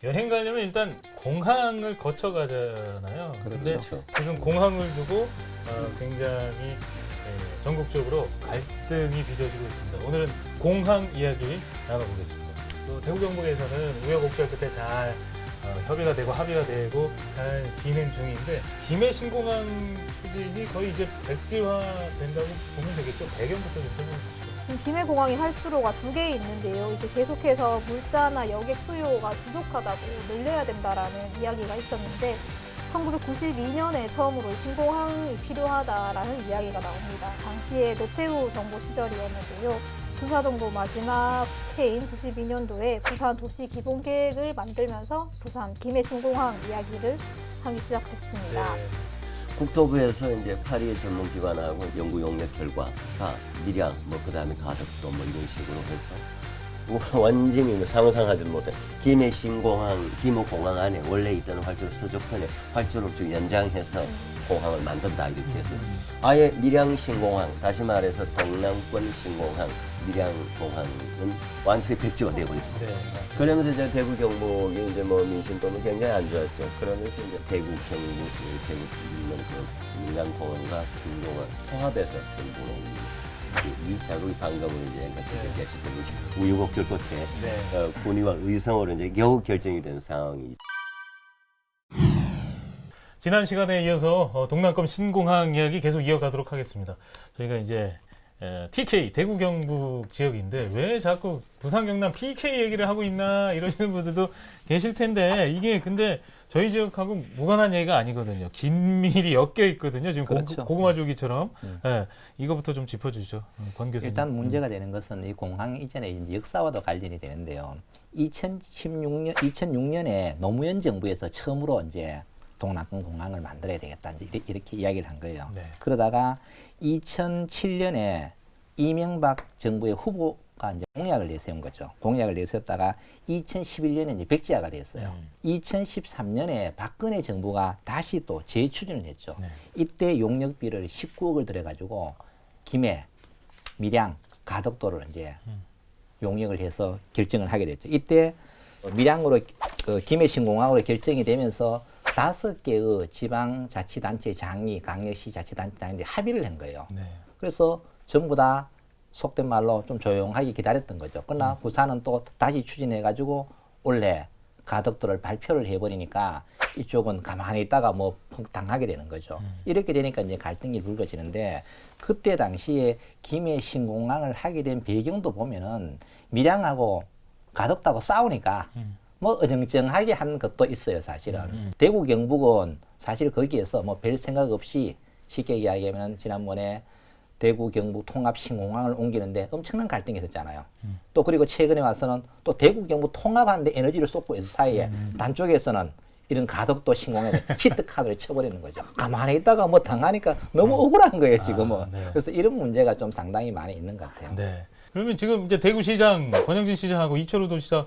여행 가려면 일단 공항을 거쳐 가잖아요. 근데 그렇죠. 지금 공항을 두고 굉장히 전국적으로 갈등이 빚어지고 있습니다. 오늘은 공항 이야기 나눠보겠습니다. 또 대구 경북에서는 우여곡절 끝에 잘 협의가 되고 합의가 되고 잘 진행 중인데 김해 신공항 추진이 거의 이제 백지화 된다고 보면 되겠죠. 배경부터 좀 설명해 주시죠. 지금 김해공항이 활주로가 2개 있는데요. 이제 계속해서 물자나 여객 수요가 부족하다고 늘려야 된다라는 이야기가 있었는데 1992년에 처음으로 신공항이 필요하다라는 이야기가 나옵니다. 당시에 노태우 정부 시절이었는데요. 군사정부 마지막 해인 92년도에 부산 도시 기본 계획을 만들면서 부산 김해 신공항 이야기를 하기 시작했습니다. 네. 국토부에서 이제 파리의 전문기관하고 연구 용역 결과 다 밀양, 그다음에 가덕도 이런 식으로 해서 완전히 상상하지 못해 김해 신공항, 김해공항 안에 원래 있던 활주로 서쪽편에 활주로를 쭉 연장해서 공항을 만든다 이렇게 해서 아예 밀양 신공항, 다시 말해서 동남권 신공항, 밀양 공항은 완전히 백지화 되어버렸어요. 네. 그러면서 이제 대구 경북이 이제 민심도는 굉장히 안 좋았죠. 그러면서 이제 대구 경북, 대구 있는 그 밀양공항과 김공항 통합해서 전부로 이 자국이 방금으로 이제 계시던 이제 우여곡절 끝에 네. 군의와 의성으로 이제 겨우 결정이 된 상황이. 지난 시간에 이어서 동남권 신공항 이야기 계속 이어가도록 하겠습니다. 저희가 이제 TK 대구 경북 지역인데 왜 자꾸 부산 경남 PK 얘기를 하고 있나 이러시는 분들도 계실 텐데 이게 근데 저희 지역하고 무관한 얘기가 아니거든요. 긴밀히 엮여 있거든요. 지금 그렇죠. 고구마줄기처럼. 예, 이거부터 좀 짚어주죠. 권 교수님. 일단 문제가 되는 것은 이 공항 이전에 이제 역사와도 관련이 되는데요. 2006년에 노무현 정부에서 처음으로 이제 동남권 공항을 만들어야 되겠다 이렇게 이야기를 한 거예요. 네. 그러다가 2007년에 이명박 정부의 후보가 이제 공약을 내세운 거죠. 공약을 내세웠다가 2011년에 이제 백지화가 됐어요. 2013년에 박근혜 정부가 다시 또 재추진을 했죠. 네. 이때 용역비를 19억을 들여가지고 김해, 밀양, 가덕도를 이제 용역을 해서 결정을 하게 됐죠. 이때 밀양으로 김해 신공항으로 결정이 되면서 5개의 지방자치단체 장이 강력시 자치단체장인데 합의를 한 거예요. 네. 그래서 전부 다 속된 말로 좀 조용하게 기다렸던 거죠. 그러나 부산은 또 다시 추진해가지고 올해 가덕도를 발표를 해버리니까 이쪽은 가만히 있다가 펑 당하게 되는 거죠. 이렇게 되니까 이제 갈등이 불거지는데 그때 당시에 김해 신공항을 하게 된 배경도 보면은 밀양하고 가덕도하고 싸우니까 어정쩡하게 한 것도 있어요, 사실은. 대구 경북은 사실 거기에서 별 생각 없이 쉽게 이야기하면 지난번에 대구 경북 통합 신공항을 옮기는데 엄청난 갈등이 있었잖아요. 또 그리고 최근에 와서는 또 대구 경북 통합하는데 에너지를 쏟고 있을 사이에 단쪽에서는 이런 가덕도 신공항에 히트 카드를 쳐버리는 거죠. 가만히 있다가 당하니까 너무 억울한 거예요, 지금은. 네. 그래서 이런 문제가 좀 상당히 많이 있는 것 같아요. 네. 그러면 지금 이제 대구시장 권영진 시장하고 이철우 도지사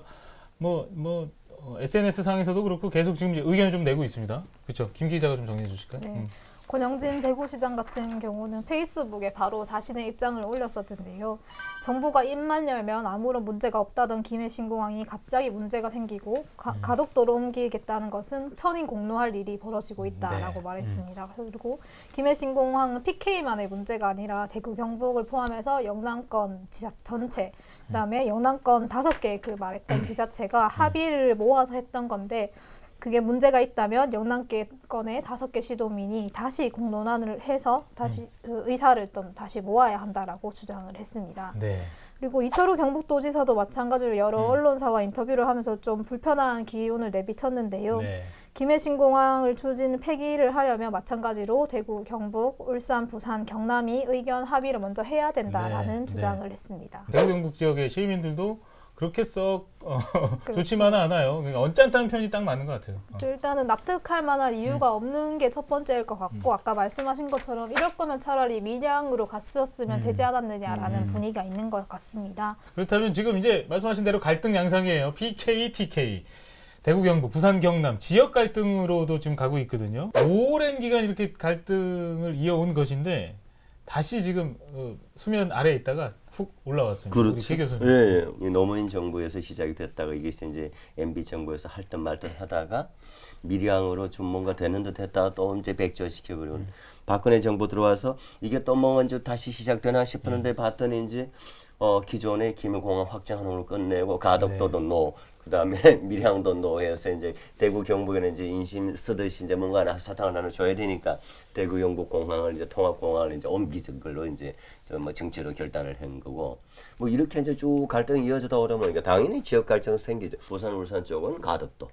SNS 상에서도 그렇고 계속 지금 의견을 좀 내고 있습니다. 그렇죠? 김 기자가 좀 정리해 주실까요? 네. 권영진 대구시장 같은 경우는 페이스북에 바로 자신의 입장을 올렸었는데요. 정부가 입만 열면 아무런 문제가 없다던 김해 신공항이 갑자기 문제가 생기고 가덕도로 옮기겠다는 것은 천인 공노할 일이 벌어지고 있다라고 말했습니다. 그리고 김해 신공항은 PK만의 문제가 아니라 대구 경북을 포함해서 영남권 지자 전체 그다음에 영남권 5개 그 말했던 지자체가 합의를 모아서 했던 건데 그게 문제가 있다면 영남권의 5개 시도민이 다시 공론화를 해서 다시 그 의사를 좀 다시 모아야 한다라고 주장을 했습니다. 네. 그리고 이철우 경북도지사도 마찬가지로 여러 언론사와 인터뷰를 하면서 좀 불편한 기운을 내비쳤는데요. 네. 김해 신공항을 추진 폐기를 하려면 마찬가지로 대구, 경북, 울산, 부산, 경남이 의견 합의를 먼저 해야 된다라는 주장을 했습니다. 대구 경북 지역의 시민들도 그렇게 썩 그렇죠. 좋지만은 않아요. 그러니까 언짢다는 편이 딱 맞는 것 같아요. 일단은 납득할 만한 이유가 없는 게 첫 번째일 것 같고 아까 말씀하신 것처럼 이럴 거면 차라리 밀양으로 갔었으면 되지 않았느냐라는 분위기가 있는 것 같습니다. 그렇다면 지금 이제 말씀하신 대로 갈등 양상이에요. PK, TK. 대구, 경북, 부산, 경남 지역 갈등으로도 지금 가고 있거든요. 오랜 기간 이렇게 갈등을 이어온 것인데 다시 지금 수면 아래에 있다가 훅 올라왔습니다. 그렇죠. 우리 최 교수님. 예, 예. 이 노무현 정부에서 시작이 됐다가 이게 이제 MB 정부에서 할 듯 말 듯 하다가 밀양으로 좀 뭔가 되는 듯 했다가 또 이제 백전시켜버리고 박근혜 정부 들어와서 이게 또 뭐 언제 다시 시작되나 싶었는데 봤더니 이제 기존의 기밀공항 확장하는 걸 끝내고 가덕도도 노, 그다음에 밀양도 노해서 이제 대구 경북에는 이제 인심 쓰듯이 이제 뭔가 하나 사탕을 하나 줘야 되니까 대구 경북 공항을 이제 통합공항을 이제 옮기는 걸로 이제 뭐 정치로 결단을 한 거고 뭐 이렇게 이제 쭉 갈등이 이어지다 오다 보니까 당연히 지역 갈등 생기죠. 부산 울산 쪽은 가덕도.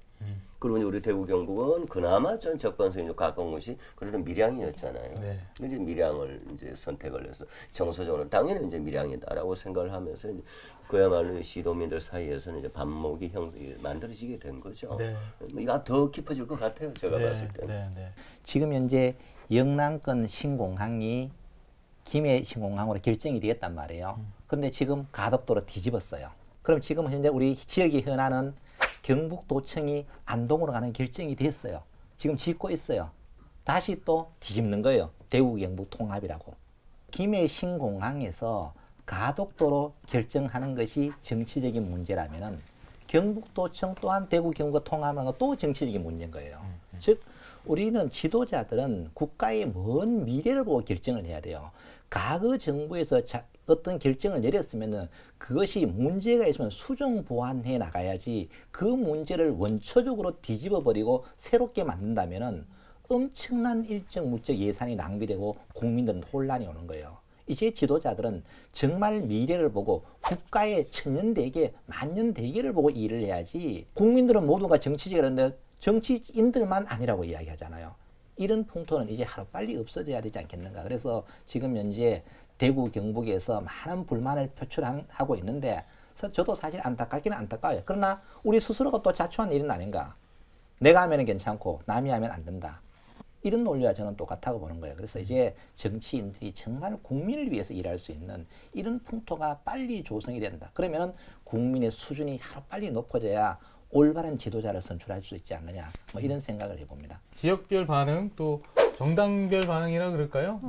그리고 이제 우리 대구 경북은 그나마 전 접근성이 좀 가까운 것이 그래도 밀양이었잖아요. 네. 이제 밀양을 이제 선택을 해서 정서적으로 당연히 이제 밀양이다라고 생각을 하면서 이제 그야말로 시도민들 사이에서는 이제 반목이 만들어지게 된 거죠. 네. 이거 더 깊어질 것 같아요. 제가 봤을 때는. 네. 지금 현재 영남권 신공항이 김해 신공항으로 결정이 되었단 말이에요. 그런데 지금 가덕도로 뒤집었어요. 그럼 지금 현재 우리 지역이 현안은 경북도청이 안동으로 가는 결정이 됐어요. 지금 짓고 있어요. 다시 또 뒤집는 거예요. 대구 경북 통합이라고. 김해 신공항에서 가덕도로 결정하는 것이 정치적인 문제라면은 경북도청 또한 대구 경북 통합하는 것도 정치적인 문제인 거예요. 즉 우리는 지도자들은 국가의 먼 미래를 보고 결정을 해야 돼요. 과거 정부에서 어떤 결정을 내렸으면은 그것이 문제가 있으면 수정 보완해 나가야지 그 문제를 원초적으로 뒤집어 버리고 새롭게 만든다면은 엄청난 일정 물적 예산이 낭비되고 국민들은 혼란이 오는 거예요. 이제 지도자들은 정말 미래를 보고 국가의 천년대계, 만년대계를 보고 일을 해야지 국민들은 모두가 정치적이라는데 정치인들만 아니라고 이야기하잖아요. 이런 풍토는 이제 하루빨리 없어져야 되지 않겠는가. 그래서 지금 현재 대구 경북에서 많은 불만을 표출하고 있는데 저도 사실 안타깝기는 안타까워요. 그러나 우리 스스로가 또 자초한 일은 아닌가. 내가 하면 괜찮고 남이 하면 안 된다. 이런 논리와 저는 똑같다고 보는 거예요. 그래서 이제 정치인들이 정말 국민을 위해서 일할 수 있는 이런 풍토가 빨리 조성이 된다. 그러면 국민의 수준이 하루빨리 높아져야 올바른 지도자를 선출할 수 있지 않느냐. 뭐 이런 생각을 해봅니다. 지역별 반응 또 정당별 반응이라 그럴까요?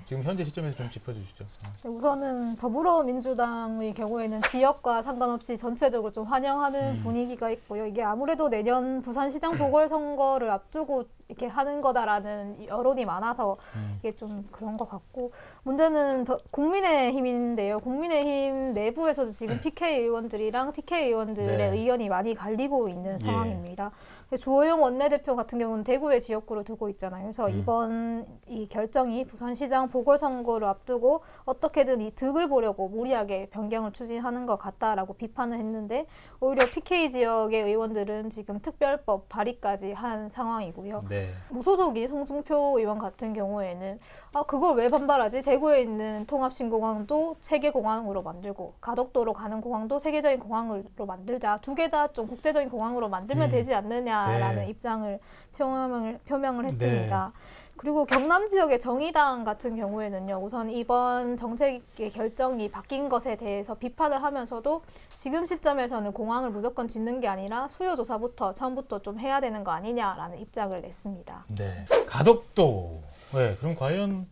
지금 현재 시점에서 좀 짚어주시죠. 우선은 더불어민주당의 경우에는 지역과 상관없이 전체적으로 좀 환영하는 분위기가 있고요. 이게 아무래도 내년 부산시장 보궐선거를 앞두고 이렇게 하는 거다라는 여론이 많아서 이게 좀 그런 것 같고, 문제는 국민의힘인데요. 국민의힘 내부에서도 지금 PK 의원들이랑 TK 의원들의 네. 의견이 많이 갈리고 있는 상황입니다. 주호영 원내대표 같은 경우는 대구에 지역구를 두고 있잖아요. 그래서 이번 이 결정이 부산시장 보궐선거를 앞두고 어떻게든 이 득을 보려고 무리하게 변경을 추진하는 것 같다라고 비판을 했는데, 오히려 PK 지역의 의원들은 지금 특별법 발의까지 한 상황이고요. 네. 무소속인 송중표 의원 같은 경우에는 그걸 왜 반발하지? 대구에 있는 통합신공항도 세계공항으로 만들고 가덕도로 가는 공항도 세계적인 공항으로 만들자. 두 개 다 좀 국제적인 공항으로 만들면 되지 않느냐라는 네. 입장을 표명을 했습니다. 그리고 경남 지역의 정의당 같은 경우에는요, 우선 이번 정책의 결정이 바뀐 것에 대해서 비판을 하면서도 지금 시점에서는 공항을 무조건 짓는 게 아니라 수요 조사부터 처음부터 좀 해야 되는 거 아니냐라는 입장을 냈습니다. 네. 가덕도. 네. 그럼 과연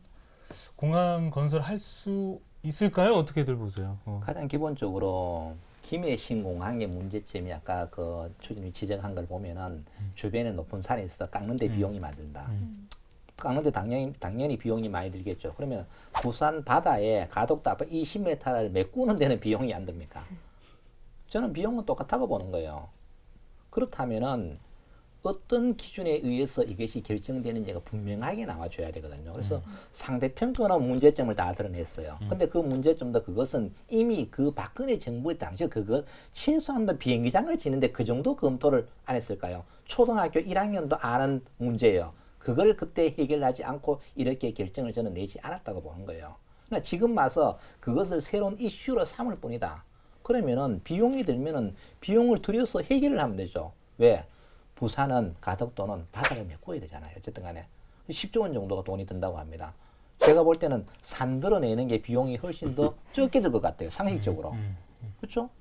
공항 건설할 수 있을까요? 어떻게들 보세요? 가장 기본적으로 김해 신공항의 문제점이 아까 그 추진이 지적한 걸 보면은 주변에 높은 산에 있어 깎는데 비용이 많이 든다. 깎는데 당연히 비용이 많이 들겠죠. 그러면 부산 바다에 가덕도 앞에 20m를 메꾸는 데는 비용이 안 듭니까? 저는 비용은 똑같다고 보는 거예요. 그렇다면은 어떤 기준에 의해서 이것이 결정되는지가 분명하게 나와줘야 되거든요. 그래서 상대편 거는 문제점을 다 드러냈어요. 근데 그 문제점도 그것은 이미 그 박근혜 정부의 당시에 그거 친수한도 비행기장을 짓는데 그 정도 검토를 안 했을까요? 초등학교 1학년도 아는 문제예요. 그걸 그때 해결하지 않고 이렇게 결정을 저는 내지 않았다고 보는 거예요. 그러나 지금 와서 그것을 새로운 이슈로 삼을 뿐이다. 그러면은 비용이 들면은 비용을 들여서 해결을 하면 되죠. 왜? 부산은 가덕도는 바다를 메꿔야 되잖아요. 어쨌든 간에 10조 원 정도가 돈이 든다고 합니다. 제가 볼 때는 산들어내는 게 비용이 훨씬 더 적게 들 것 같아요. 상식적으로. 그렇죠?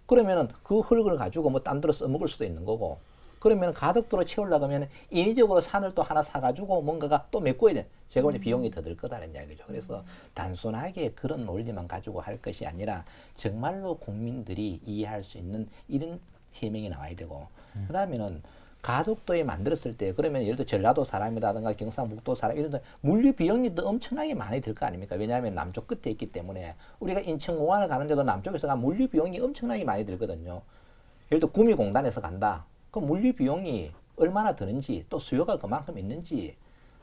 그러면은 그 흙을 가지고 뭐 딴 데로 써먹을 수도 있는 거고, 그러면 가덕도로 채우려고 하면 인위적으로 산을 또 하나 사가지고 뭔가가 또 메꿔야 돼. 제가 보니 비용이 더 들 거다는 이야기죠. 그래서 단순하게 그런 논리만 가지고 할 것이 아니라 정말로 국민들이 이해할 수 있는 이런 해명이 나와야 되고 그다음에는 가덕도에 만들었을 때 그러면 예를 들어 전라도 사람이라든가 경상북도 사람 이런 데 물류 비용이 더 엄청나게 많이 들 거 아닙니까? 왜냐하면 남쪽 끝에 있기 때문에 우리가 인천공항을 가는데도 남쪽에서 가 물류 비용이 엄청나게 많이 들거든요. 예를 들어 구미공단에서 간다. 그 물류 비용이 얼마나 드는지 또 수요가 그만큼 있는지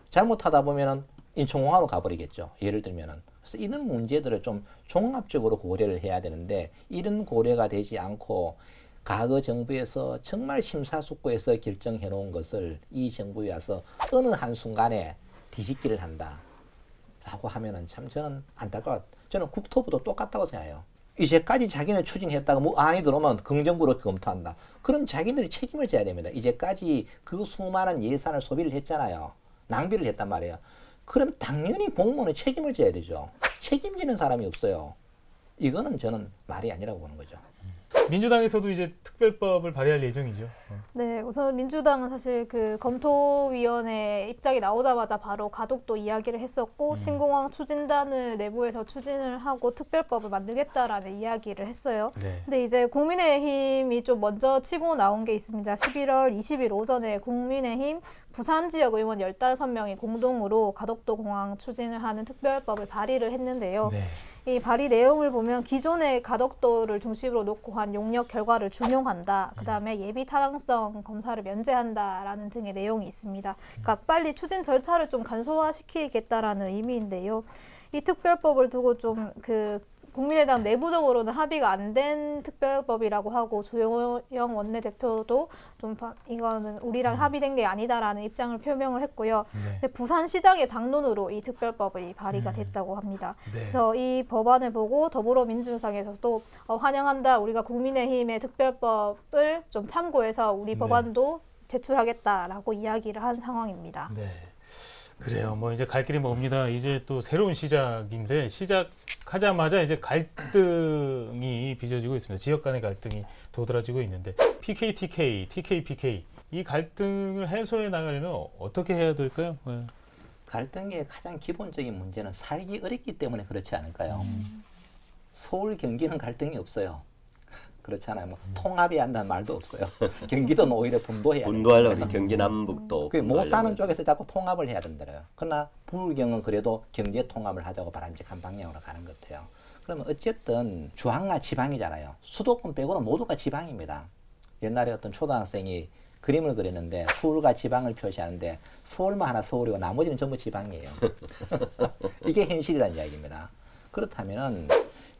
잘못하다 보면은 인천공항으로 가버리겠죠. 예를 들면은. 그래서 이런 문제들을 좀 종합적으로 고려를 해야 되는데 이런 고려가 되지 않고 과거 정부에서 정말 심사숙고해서 결정해 놓은 것을 이 정부에 와서 어느 한순간에 뒤집기를 한다. 라고 하면은 참 저는 안타까워. 저는 국토부도 똑같다고 생각해요. 이제까지 자기는 추진했다가 뭐 안이 들어오면 긍정부로 검토한다. 그럼 자기들이 책임을 져야 됩니다. 이제까지 그 수많은 예산을 소비를 했잖아요. 낭비를 했단 말이에요. 그럼 당연히 공무원은 책임을 져야 되죠. 책임지는 사람이 없어요. 이거는 저는 말이 아니라고 보는 거죠. 민주당에서도 이제 특별법을 발의할 예정이죠. 네, 우선 민주당은 사실 그 검토위원회 입장이 나오자마자 바로 가덕도 이야기를 했었고 신공항 추진단을 내부에서 추진을 하고 특별법을 만들겠다라는 이야기를 했어요. 네. 근데 이제 국민의힘이 좀 먼저 치고 나온 게 있습니다. 11월 20일 오전에 국민의힘 부산 지역 의원 15명이 공동으로 가덕도 공항 추진을 하는 특별법을 발의를 했는데요. 네. 이 발의 내용을 보면 기존의 가덕도를 중심으로 놓고 한 용역 결과를 준용한다. 그다음에 예비 타당성 검사를 면제한다라는 등의 내용이 있습니다. 그러니까 빨리 추진 절차를 좀 간소화시키겠다라는 의미인데요. 이 특별법을 두고 좀 국민의당 내부적으로는 합의가 안 된 특별법이라고 하고 주호영 원내대표도 좀 이거는 우리랑 합의된 게 아니다라는 입장을 표명을 했고요. 네. 부산시당의 당론으로 이 특별법이 발의가 됐다고 합니다. 네. 그래서 이 법안을 보고 더불어민주당에서도 환영한다. 우리가 국민의힘의 특별법을 좀 참고해서 우리 네. 법안도 제출하겠다라고 이야기를 한 상황입니다. 네. 그래요. 뭐 이제 갈 길이 멉니다. 이제 또 새로운 시작인데 시작하자마자 이제 갈등이 빚어지고 있습니다. 지역 간의 갈등이 도드라지고 있는데 PK, TK, TK, PK 이 갈등을 해소해 나가려면 어떻게 해야 될까요? 네. 갈등의 가장 기본적인 문제는 살기 어렵기 때문에 그렇지 않을까요? 서울, 경기는 갈등이 없어요. 그렇잖아요. 뭐 통합이 한다는 말도 없어요. 경기도는 오히려 분도해야 분도하려고 우리 경기 남북도 못 사는 쪽에서 자꾸 통합을 해야 된다요. 그러나 부울경은 그래도 경제 통합을 하자고 바람직한 방향으로 가는 것 같아요. 그러면 어쨌든 중앙과 지방이잖아요. 수도권 빼고는 모두가 지방입니다. 옛날에 어떤 초등학생이 그림을 그렸는데 서울과 지방을 표시하는데 서울만 하나 서울이고 나머지는 전부 지방이에요. 이게 현실이라는 이야기입니다. 그렇다면은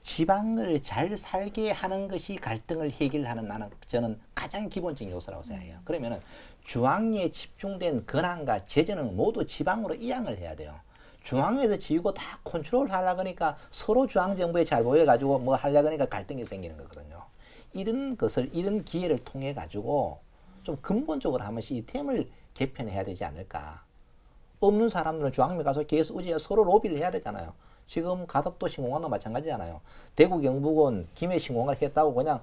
지방을 잘 살게 하는 것이 갈등을 해결하는 나는 저는 가장 기본적인 요소라고 생각해요. 그러면은 중앙에 집중된 권한과 재정은 모두 지방으로 이양을 해야 돼요. 중앙에서 지고 다 컨트롤 하려고 하니까 서로 중앙정부에 잘 보여가지고 뭐 하려고 하니까 갈등이 생기는 거거든요. 이런 것을, 이런 기회를 통해 가지고 좀 근본적으로 한 번씩 이 템을 개편해야 되지 않을까. 없는 사람들은 중앙에 가서 계속 우지에 서로 로비를 해야 되잖아요. 지금 가덕도 신공항도 마찬가지잖아요. 대구 경북은 김해 신공항을 했다고 그냥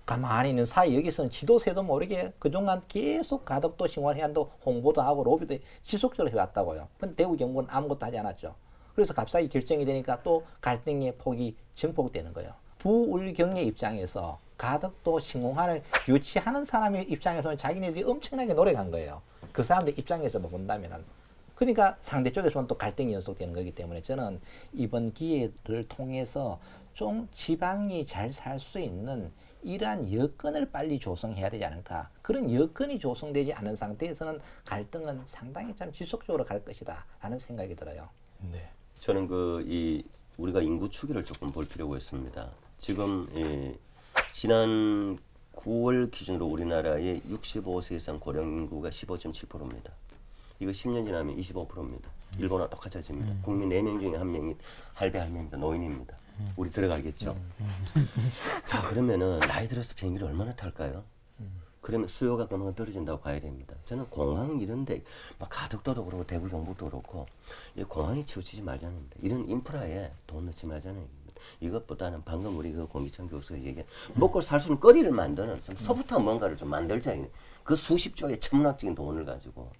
가만히 있는 사이 여기서는 지도 새도 모르게 그동안 계속 가덕도 신공항을 해야 한다고 홍보도 하고 로비도 지속적으로 해왔다고요. 근데 대구 경북은 아무것도 하지 않았죠. 그래서 갑자기 결정이 되니까 또 갈등의 폭이 증폭되는 거예요. 부울경의 입장에서 가덕도 신공항을 유치하는 사람의 입장에서는 자기네들이 엄청나게 노력한 거예요. 그 사람들 입장에서 본다면은. 그러니까 상대 쪽에서는 또 갈등이 연속되는 거기 때문에 저는 이번 기회를 통해서 좀 지방이 잘 살 수 있는 이러한 여건을 빨리 조성해야 되지 않을까. 그런 여건이 조성되지 않은 상태에서는 갈등은 상당히 참 지속적으로 갈 것이다 라는 생각이 들어요. 네. 저는 우리가 인구 추기를 조금 볼 필요가 있습니다. 지금 지난 9월 기준으로 우리나라의 65세 이상 고령 인구가 15.7%입니다. 이거 10년 지나면 25%입니다. 일본과 똑같아집니다. 국민 4명 중에 1명이 할배할매입니다. 노인입니다. 우리 들어가겠죠. 자, 그러면은 나이 들어서 비행기를 얼마나 탈까요? 그러면 수요가 그만큼 떨어진다고 봐야 됩니다. 저는 공항 이런데 막 가덕도도 그렇고 대구 경북도 그렇고 이 공항에 치우치지 말자는 겁니다. 이런 인프라에 돈 넣지 말자는 겁니다. 이것보다는 방금 우리 그 공기찬 교수가 얘기한 먹고 살 수 있는 거리를 만드는 좀 소부터 뭔가를 좀 만들자. 그 수십 조의 천문학적인 돈을 가지고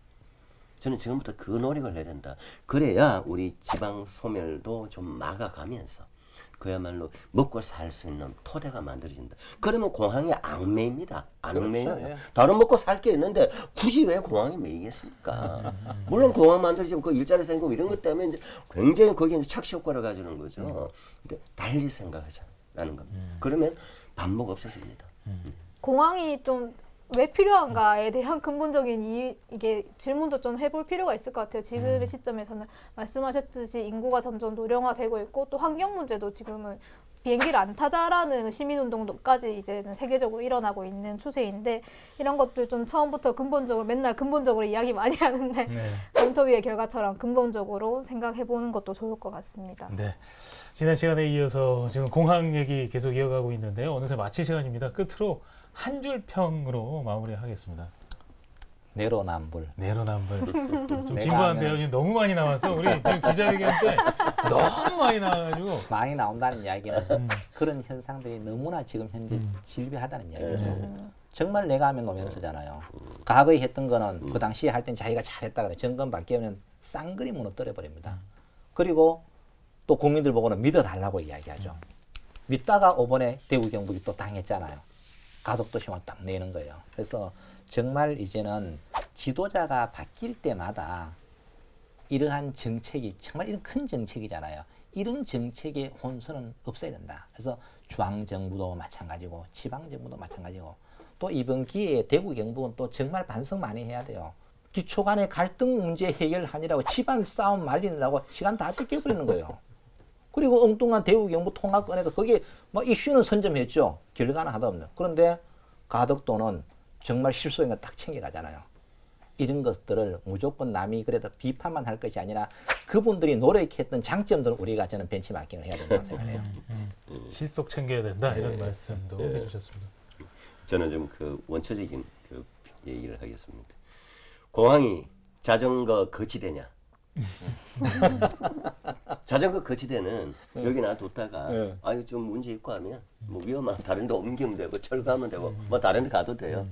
저는 지금부터 그 노력을 해야 된다. 그래야 우리 지방 소멸도 좀 막아가면서 그야말로 먹고 살 수 있는 토대가 만들어진다. 그러면 공항이 앙매입니다. 안 앙매요. 그렇죠, 예. 다른 먹고 살 게 있는데 굳이 왜 공항이 매이겠습니까? 물론 공항 만들어지면 그 일자리 생기고 이런 것 때문에 이제 굉장히 거기에 이제 착시 효과를 가지는 거죠. 근데 달리 생각하자라는 겁니다. 그러면 반목 없어집니다. 공항이 좀 왜 필요한가에 대한 근본적인 이게 질문도 좀 해볼 필요가 있을 것 같아요. 지금의 시점에서는 말씀하셨듯이 인구가 점점 노령화되고 있고 또 환경 문제도 지금은 비행기를 안 타자라는 시민운동도까지 이제는 세계적으로 일어나고 있는 추세인데 이런 것들 좀 처음부터 근본적으로 맨날 근본적으로 이야기 많이 하는데 네. 인터뷰의 결과처럼 근본적으로 생각해보는 것도 좋을 것 같습니다. 네. 지난 시간에 이어서 지금 공항 얘기 계속 이어가고 있는데요. 어느새 마칠 시간입니다. 끝으로 한 줄 평으로 마무리하겠습니다. 내로남불. 내로남불. 좀 내가 진부한데요. 하면- 지금 너무 많이 나왔어. 우리 지금 기자회견 때 너무 많이 나와가지고. 많이 나온다는 이야기는 그런 현상들이 너무나 지금 현재 질비하다는 이야기죠. 정말 내가 하면 노면서잖아요. 과거에 했던 거는 그 당시에 할 땐 자기가 잘했다 그래. 정권 바뀌면 쌍그리 무너뜨려 버립니다. 그리고 또 국민들 보고는 믿어달라고 이야기하죠. 믿다가 이번에 대구 경북이 또 당했잖아요. 가덕도시만 딱 내는 거예요. 그래서 정말 이제는 지도자가 바뀔 때마다 이러한 정책이 정말 이런 큰 정책이잖아요. 이런 정책의 혼선은 없어야 된다. 그래서 중앙정부도 마찬가지고 지방정부도 마찬가지고 또 이번 기회에 대구 경북은 또 정말 반성 많이 해야 돼요. 기초 간의 갈등 문제 해결하느라고 집안 싸움 말리느라고 시간 다 뺏겨버리는 거예요. 그리고 엉뚱한 대구 경북 통합 꺼내서 거기에 뭐 이슈는 선점했죠. 결과는 하다 없는. 그런데 가덕도는 정말 실소인 거 딱 챙겨가잖아요. 이런 것들을 무조건 남이 그래도 비판만 할 것이 아니라 그분들이 노력했던 장점들을 우리가 저는 벤치마킹을 해야 된다고 생각해요. 실속 챙겨야 된다. 이런 말씀도 해주셨습니다. 저는 좀 그 원초적인 그 얘기를 하겠습니다. 공항이 자전거 거치대냐? 자전거 거치대는 여기 놔뒀다가 아유 좀 문제 있고 하면 뭐 위험한 다른 데 옮기면 되고 철거하면 되고 뭐 다른 데 가도 돼요.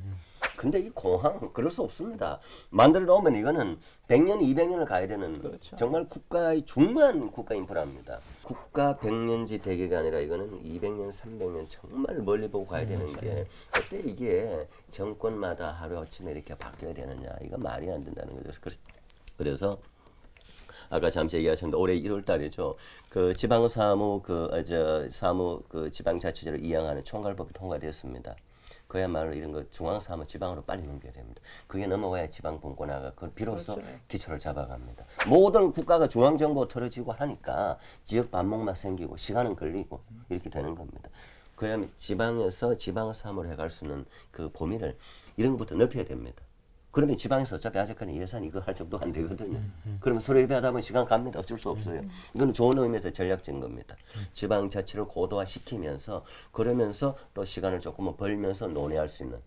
근데 이 공항 그럴 수 없습니다. 만들어 놓으면 이거는 100년, 200년을 가야 되는 정말 국가의 중요한 국가 인프라입니다. 국가 100년지 대계가 아니라 이거는 200년, 300년 정말 멀리 보고 가야 되는 게 그때 이게 정권마다 하루아침에 이렇게 바뀌어야 되느냐 이거 말이 안 된다는 거죠. 그래서 아까 잠시 얘기하셨는데 올해 1월 달이죠. 그 지방사무 사무 지방자치제를 이양하는 총괄법이 통과되었습니다. 그야말로 이런 거 중앙사무 지방으로 빨리 넘겨야 됩니다. 그게 넘어가야 지방 분권화가 비로소 기초를 잡아갑니다. 모든 국가가 중앙정부가 틀어지고 하니까 지역 반목만 생기고 시간은 걸리고 이렇게 되는 겁니다. 그야말로 지방에서 지방사무를 해갈 수 있는 그 범위를 이런 것부터 넓혀야 됩니다. 그러면 지방에서 어차피 아직까지 예산이 이거 할 정도 안 되거든요. 그러면 서로 협의하다 보면 시간 갑니다. 어쩔 수 없어요. 이거는 좋은 의미에서 전략적인 겁니다. 지방 자치를 고도화시키면서 그러면서 또 시간을 조금은 벌면서 논의할 수 있는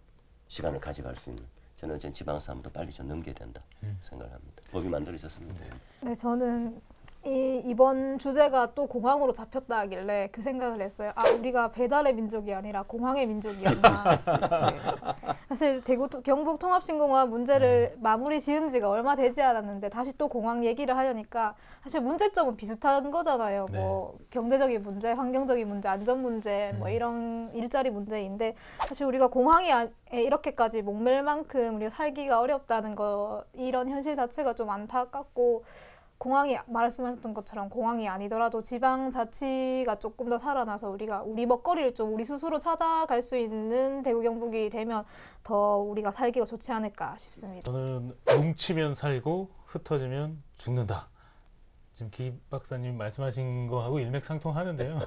시간을 가져갈 수 있는 저는 지방 사무도 빨리 좀 넘겨야 된다 생각을 합니다. 법이 만들어졌습니다. 네, 저는 이번 주제가 또 공항으로 잡혔다 하길래 그 생각을 했어요. 아, 우리가 배달의 민족이 아니라 공항의 민족이었나. 사실 대구 경북 통합신공항 문제를 마무리 지은 지가 얼마 되지 않았는데 다시 또 공항 얘기를 하려니까 사실 문제점은 비슷한 거잖아요. 네. 뭐 경제적인 문제, 환경적인 문제, 안전 문제, 뭐 이런 일자리 문제인데 사실 우리가 공항에 이렇게까지 목맬 만큼 우리가 살기가 어렵다는 거 이런 현실 자체가 좀 안타깝고 공항이 말씀하셨던 것처럼 공항이 아니더라도 지방자치가 조금 더 살아나서 우리가 우리 먹거리를 좀 우리 스스로 찾아갈 수 있는 대구 경북이 되면 더 우리가 살기가 좋지 않을까 싶습니다. 저는 뭉치면 살고 흩어지면 죽는다. 지금 기 박사님 말씀하신 거하고 일맥상통하는데요.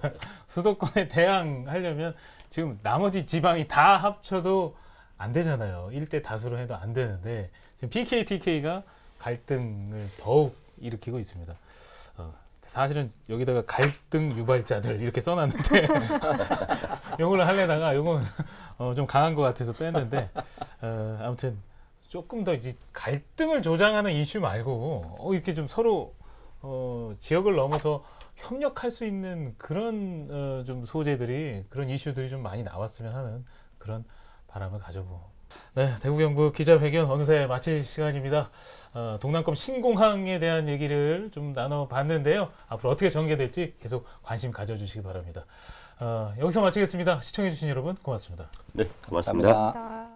수도권에 대항하려면 지금 나머지 지방이 다 합쳐도 안 되잖아요. 1대 다수로 해도 안 되는데 지금 PK, TK가 갈등을 더욱 일으키고 있습니다. 사실은 여기다가 갈등 유발자들 이렇게 써놨는데 이걸 하려다가 이건 좀 강한 것 같아서 뺐는데 아무튼 조금 더 이제 갈등을 조장하는 이슈 말고 이렇게 좀 서로 지역을 넘어서 협력할 수 있는 그런 좀 소재들이 그런 이슈들이 좀 많이 나왔으면 하는 그런 바람을 가져보고. 네, 대구경북 기자회견 어느새 마칠 시간입니다. 동남권 신공항에 대한 얘기를 좀 나눠봤는데요. 앞으로 어떻게 전개될지 계속 관심 가져주시기 바랍니다. 여기서 마치겠습니다. 시청해주신 여러분 고맙습니다. 네, 고맙습니다. 감사합니다. 자.